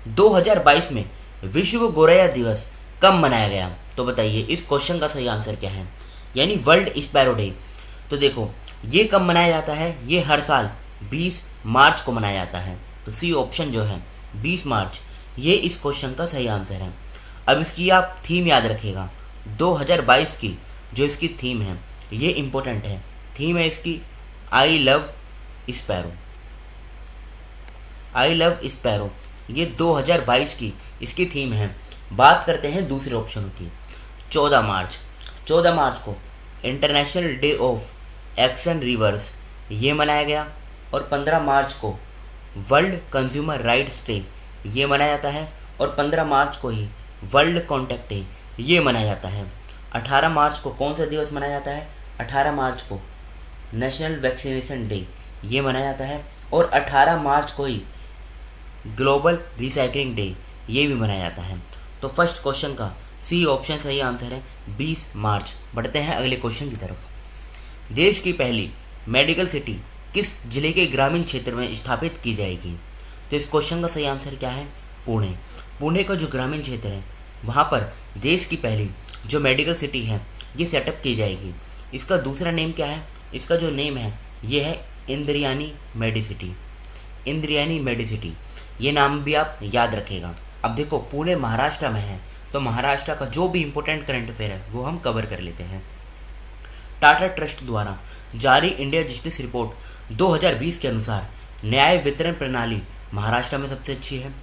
2022 में विश्व गोरैया दिवस कब मनाया गया? तो बताइए इस क्वेश्चन का सही आंसर क्या है, यानी वर्ल्ड स्पैरो डे। तो देखो ये कब मनाया जाता है, ये हर साल 20 मार्च को मनाया जाता है। तो सी ऑप्शन जो है 20 मार्च, ये इस क्वेश्चन का सही आंसर है। अब इसकी आप थीम याद रखिएगा, 2022 की जो इसकी थीम है ये इम्पोर्टेंट है। थीम है इसकी I love sparrow, I love sparrow, ये 2022 की इसकी थीम है। बात करते हैं दूसरे ऑप्शन की। 14 मार्च, 14 मार्च को international day of action reverse ये मनाया गया, और 15 मार्च को वर्ल्ड कंज्यूमर राइट्स डे ये मनाया जाता है, और 15 मार्च को ही वर्ल्ड कॉन्टैक्ट डे ये मनाया जाता है। 18 मार्च को कौन सा दिवस मनाया जाता है? 18 मार्च को नेशनल वैक्सीनेशन डे ये मनाया जाता है, और 18 मार्च को ही ग्लोबल रिसाइकलिंग डे ये भी मनाया जाता है। तो फर्स्ट क्वेश्चन का सी ऑप्शन सही आंसर है 20 मार्च। बढ़ते हैं अगले क्वेश्चन की तरफ। देश की पहली मेडिकल सिटी किस जिले के ग्रामीण क्षेत्र में स्थापित की जाएगी? तो इस क्वेश्चन का सही आंसर क्या है? पुणे। पुणे का जो ग्रामीण क्षेत्र है वहाँ पर देश की पहली जो मेडिकल सिटी है ये सेटअप की जाएगी। इसका दूसरा नेम क्या है? इसका जो नेम है ये है इंद्रियानी मेडिसिटी, इंद्रियानी मेडिसिटी, ये नाम भी आप याद रखेगा। अब देखो पुणे महाराष्ट्र में है, तो महाराष्ट्र का जो भी इंपॉर्टेंट करंट अफेयर है वो हम कवर कर लेते हैं। टाटा ट्रस्ट द्वारा जारी इंडिया जस्टिस रिपोर्ट 2020 के अनुसार न्याय वितरण प्रणाली महाराष्ट्र में सबसे अच्छी है।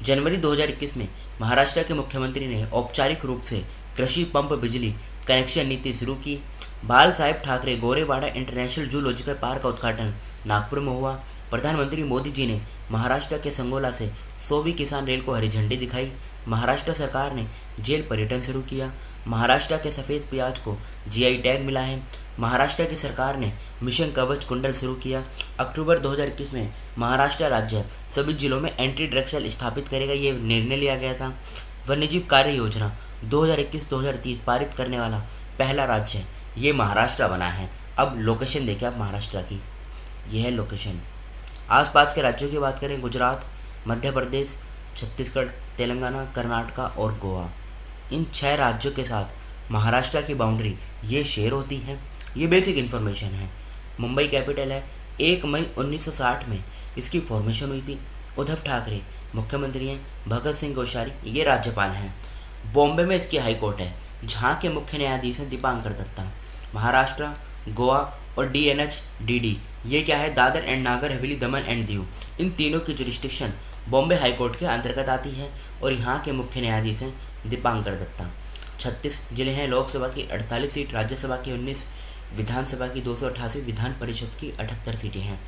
जनवरी 2021 में महाराष्ट्र के मुख्यमंत्री ने औपचारिक रूप से कृषि पंप बिजली कनेक्शन नीति शुरू की। Bal Saheb Thackeray Gorewada international zoological park का उद्घाटन नागपुर में हुआ। प्रधानमंत्री मोदी जी ने महाराष्ट्र के संगोला से 100वीं किसान रेल को हरी झंडी दिखाई। महाराष्ट्र सरकार ने जेल पर्यटन शुरू किया। महाराष्ट्र के सफ़ेद प्याज को जीआई टैग मिला है। महाराष्ट्र की सरकार ने मिशन कवच कुंडल शुरू किया। अक्टूबर 2021 में महाराष्ट्र राज्य सभी जिलों में एंटी ड्रग सेल स्थापित करेगा, ये निर्णय लिया गया था। वन्यजीव कार्य योजना 2021-2030 पारित करने वाला पहला राज्य ये महाराष्ट्र बना है। अब लोकेशन देखिए आप महाराष्ट्र की, ये है लोकेशन। आसपास के राज्यों की बात करें, गुजरात, मध्य प्रदेश, छत्तीसगढ़, तेलंगाना, कर्नाटका और गोवा, इन 6 राज्यों के साथ महाराष्ट्र की बाउंड्री ये शेयर होती है। ये बेसिक इन्फॉर्मेशन है। मुंबई कैपिटल है। 1 मई 1960 में इसकी फॉर्मेशन हुई थी। उद्धव ठाकरे मुख्यमंत्री हैं, भगत सिंह कोश्यारी ये राज्यपाल हैं। बॉम्बे में इसकी हाई कोर्ट है, जहाँ के मुख्य न्यायाधीश हैं दीपांकर दत्ता। महाराष्ट्र, गोवा और DNH-DD ये क्या है? Dadar and Nagar Haveli, Daman and Diu, इन तीनों की जुरिस्डिक्शन बॉम्बे हाई कोर्ट के अंतर्गत आती है, और यहाँ के मुख्य न्यायाधीश हैं दीपांकर दत्ता। 36 जिले हैं, लोकसभा की 48 सीट, राज्यसभा की 19, विधानसभा की 288, विधान परिषद की 78 सीटें हैं।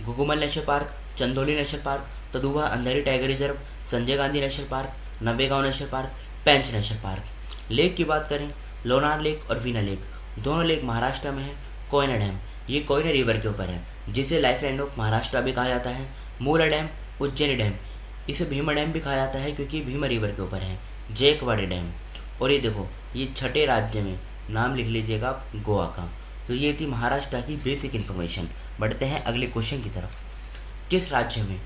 Gugamal national park, Chandoli national park, Tadoba Andhari tiger reserve, Sanjay Gandhi national park, Navegaon national park, Pench national park. Lake की बात करें, लोनार लेक और वीना लेक, दोनों लेक महाराष्ट्र में है। कोयना डैम ये कोयना रिवर के ऊपर है, जिसे लाइफ लाइन ऑफ महाराष्ट्र भी कहा जाता है। मूला डैम, उज्जैनी डैम, इसे भीमा डैम भी कहा जाता है क्योंकि भीमा रिवर के ऊपर है। जेकवाड़ी डैम, और ये देखो ये 6ठे राज्य में नाम लिख लीजिएगा आप गोवा का। तो ये थी महाराष्ट्र की बेसिक इन्फॉर्मेशन। बढ़ते हैं अगले क्वेश्चन की तरफ। किस राज्य में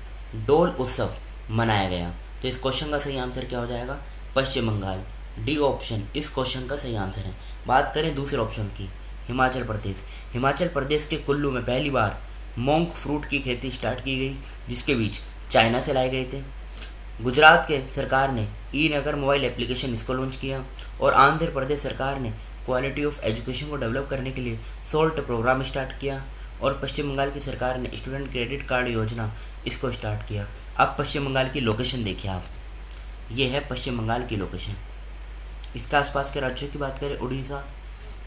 डोल उत्सव मनाया गया? तो इस क्वेश्चन का सही आंसर क्या हो जाएगा? पश्चिम बंगाल। डी ऑप्शन इस क्वेश्चन का सही आंसर है। बात करें दूसरे ऑप्शन की, हिमाचल प्रदेश। हिमाचल प्रदेश के कुल्लू में पहली बार मोंक फ्रूट की खेती स्टार्ट की गई, जिसके बीज चाइना से लाए गए थे। गुजरात के सरकार ने ई नगर मोबाइल एप्लीकेशन इसको लॉन्च किया, और आंध्र प्रदेश सरकार ने क्वालिटी ऑफ एजुकेशन को डेवलप करने के लिए सोल्ट प्रोग्राम स्टार्ट किया, और पश्चिम बंगाल की सरकार ने स्टूडेंट क्रेडिट कार्ड योजना इसको स्टार्ट किया। अब पश्चिम बंगाल की लोकेशन देखिए आप, ये है पश्चिम बंगाल की लोकेशन। इसके आसपास के राज्यों की बात करें, उड़ीसा,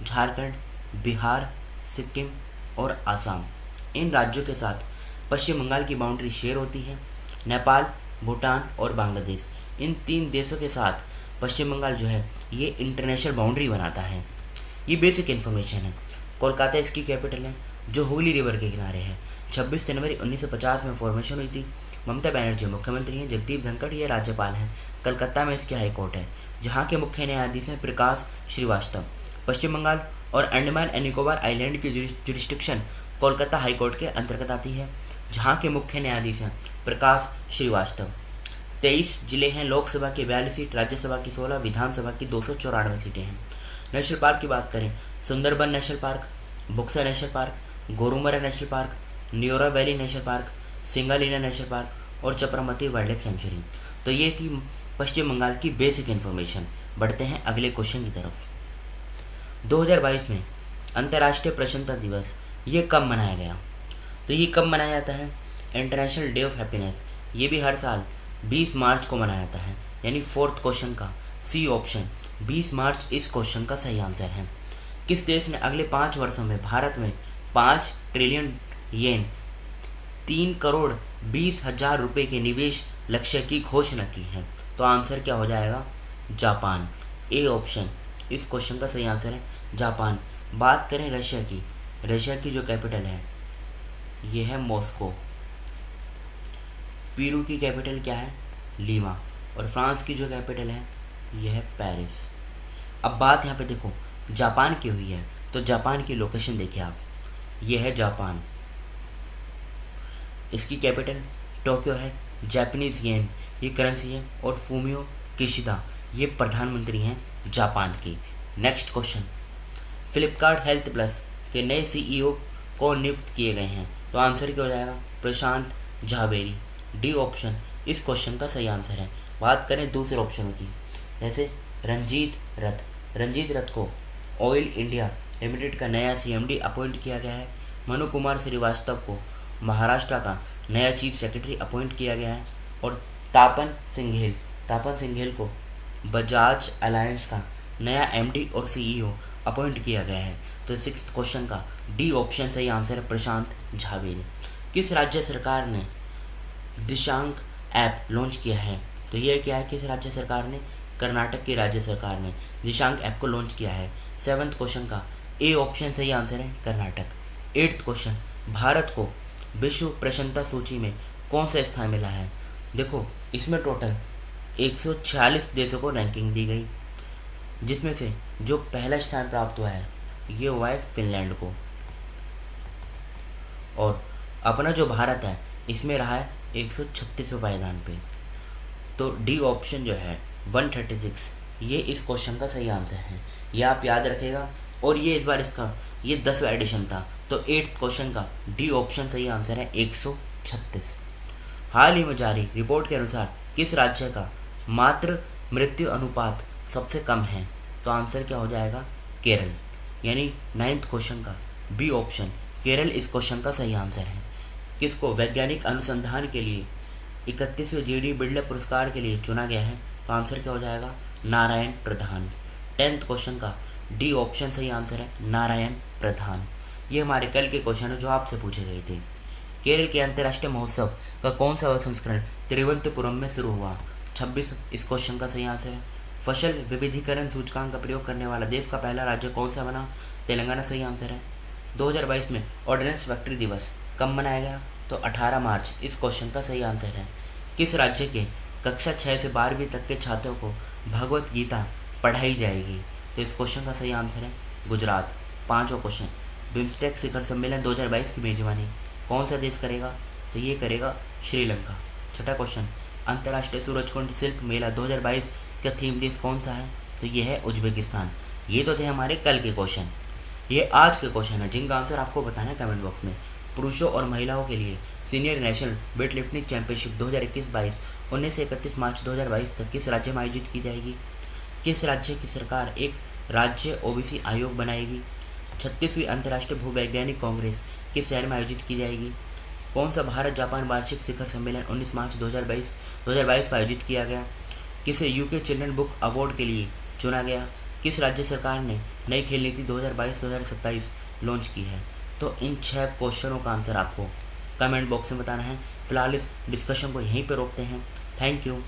झारखंड, बिहार, सिक्किम और आसाम, इन राज्यों के साथ पश्चिम बंगाल की बाउंड्री शेयर होती है। नेपाल, भूटान और बांग्लादेश, इन 3 देशों के साथ पश्चिम बंगाल जो है ये इंटरनेशनल बाउंड्री बनाता है। ये बेसिक इन्फॉर्मेशन है। कोलकाता इसकी कैपिटल है, जो हुगली रिवर के किनारे है। 26 जनवरी 1950 में फॉर्मेशन हुई थी। ममता बनर्जी मुख्यमंत्री हैं, जगदीप धनखड़ ये राज्यपाल हैं। कलकत्ता में इसकी हाई कोर्ट है, जहाँ के मुख्य न्यायाधीश हैं प्रकाश श्रीवास्तव। पश्चिम बंगाल और अंडमान एंड निकोबार आइलैंड की जुरिस्डिक्शन कोलकाता हाई कोर्ट के अंतर्गत आती है, जहाँ के मुख्य न्यायाधीश हैं प्रकाश श्रीवास्तव। 23 जिले हैं, लोकसभा की 42 सीट, राज्यसभा की 16, विधानसभा की 294 सीटें हैं। नेशनल पार्क की बात करें, Sundarban national park, Buxa national park, Gorumara national park, Neora valley national park, Singalila national park और चपरामती वाइल्ड लाइफ सेंचुरी। तो ये थी पश्चिम बंगाल की बेसिक इन्फॉर्मेशन। बढ़ते हैं अगले क्वेश्चन की तरफ। 2022 में अंतर्राष्ट्रीय प्रसन्नता दिवस ये कब मनाया गया? तो ये कब मनाया जाता है? इंटरनेशनल डे ऑफ हैप्पीनेस, ये भी हर साल 20 मार्च को मनाया जाता है, यानी फोर्थ क्वेश्चन का सी ऑप्शन 20 मार्च इस क्वेश्चन का सही आंसर है। किस देश ने अगले 5 वर्षों में भारत में 5 ट्रिलियन येन 3,20,00,000 रुपये के निवेश लक्ष्य की घोषणा की है? तो आंसर क्या हो जाएगा? जापान। ए ऑप्शन इस क्वेश्चन का सही आंसर है, जापान। बात करें रशिया की, रशिया की जो कैपिटल है ये है मॉस्को। पेरू की कैपिटल क्या है? लीमा। और फ्रांस की जो कैपिटल है यह है पेरिस। अब बात यहाँ पे देखो जापान की हुई है, तो जापान की लोकेशन देखिए आप, ये है जापान। इसकी कैपिटल टोक्यो है। जापानीज येन ये करेंसी है और फूमियो किशिदा ये प्रधानमंत्री हैं जापान की। Next question, Flipkart health plus के नए सीईओ को नियुक्त किए गए हैं? तो आंसर क्या हो जाएगा? प्रशांत झावेरी। डी ऑप्शन इस क्वेश्चन का सही आंसर है। बात करें दूसरे ऑप्शनों की, जैसे रंजीत रथ को ऑयल इंडिया लिमिटेड का नया सीएमडी अपॉइंट किया गया है। मनु कुमार श्रीवास्तव को महाराष्ट्र का नया चीफ सेक्रेटरी अपॉइंट किया गया है। और तापन सिंघेल को बजाज अलायंस का नया एमडी और सीईओ अपॉइंट किया गया है। तो सिक्स्थ क्वेश्चन का डी ऑप्शन सही आंसर है, प्रशांत झावेरी। किस राज्य सरकार ने दिशांक ऐप लॉन्च किया है? तो ये क्या है, किस राज्य सरकार ने? कर्नाटक की राज्य सरकार ने दिशांक ऐप को लॉन्च किया है। सेवंथ क्वेश्चन का ए ऑप्शन सही आंसर है, कर्नाटक। एट्थ क्वेश्चन, भारत को विश्व प्रसन्नता सूची में कौन सा स्थान मिला है? देखो इसमें टोटल 146 देशों को रैंकिंग दी गई, जिसमें से जो पहला स्थान प्राप्त हुआ है ये हुआ है फिनलैंड को। और अपना जो भारत है इसमें रहा है 136वें पायदान पे। तो डी ऑप्शन जो है 136 ये इस क्वेश्चन का सही आंसर है, ये आप याद रखेगा। और ये इस बार इसका ये 10वां एडिशन था, तो 8th क्वेश्चन का डी ऑप्शन सही आंसर है 136। हाल ही में जारी रिपोर्ट के अनुसार किस राज्य का मातृ मृत्यु अनुपात सबसे कम है? तो आंसर क्या हो जाएगा? केरल। यानी 9th क्वेश्चन का बी ऑप्शन केरल इस क्वेश्चन का सही आंसर है। किसको वैज्ञानिक अनुसंधान के लिए 31वें जीडी बिड़ला पुरस्कार के लिए चुना गया है? तो आंसर क्या हो जाएगा? नारायण प्रधान। 10th क्वेश्चन का डी ऑप्शन सही आंसर है, नारायण प्रधान। ये हमारे कल के क्वेश्चन है जो आपसे पूछे गए थे। केरल के अंतर्राष्ट्रीय महोत्सव का कौन सा संस्करण तिरुवनंतपुरम में शुरू हुआ? 26 इस क्वेश्चन का सही आंसर है। फसल विविधीकरण सूचकांक का प्रयोग करने वाला देश का पहला राज्य कौन सा बना? तेलंगाना सही आंसर है। 2022 में ऑर्डिनेंस फैक्ट्री दिवस कब मनाया गया? तो 18 मार्च इस क्वेश्चन का सही आंसर है। किस राज्य के कक्षा 6 से 12वीं तक के छात्रों को भगवत गीता पढ़ाई जाएगी? तो इस क्वेश्चन का सही आंसर है गुजरात। 5वां क्वेश्चन, बिम्स्टेक शिखर सम्मेलन 2022 की मेजबानी कौन सा देश करेगा? तो ये करेगा श्रीलंका। 6वां क्वेश्चन, अंतर्राष्ट्रीय सूरजकुंड शिल्प मेला 2022 का थीम देश कौन सा है? तो ये है उज्बेकिस्तान। ये तो थे हमारे कल के क्वेश्चन। ये आज के क्वेश्चन है जिनका आंसर आपको बताना है कमेंट बॉक्स में। पुरुषों और महिलाओं के लिए senior national weight lifting championship 2021-22 19 से 31 मार्च 2022 तक किस राज्य में आयोजित की जाएगी? किस राज्य की सरकार एक राज्य ओबीसी आयोग बनाएगी? 36वीं अंतर्राष्ट्रीय भूवैज्ञानिक कांग्रेस किस शहर में आयोजित की जाएगी? कौन सा भारत जापान वार्षिक शिखर सम्मेलन 19 मार्च 2022 को आयोजित किया गया? किसे यूके चिल्ड्रन बुक अवार्ड के लिए चुना गया? किस राज्य सरकार ने नई खेल नीति 2022-2027 लॉन्च की है? तो इन 6 क्वेश्चनों का आंसर आपको कमेंट बॉक्स में बताना है। फिलहाल इस डिस्कशन को यहीं पर रोकते हैं। Thank you.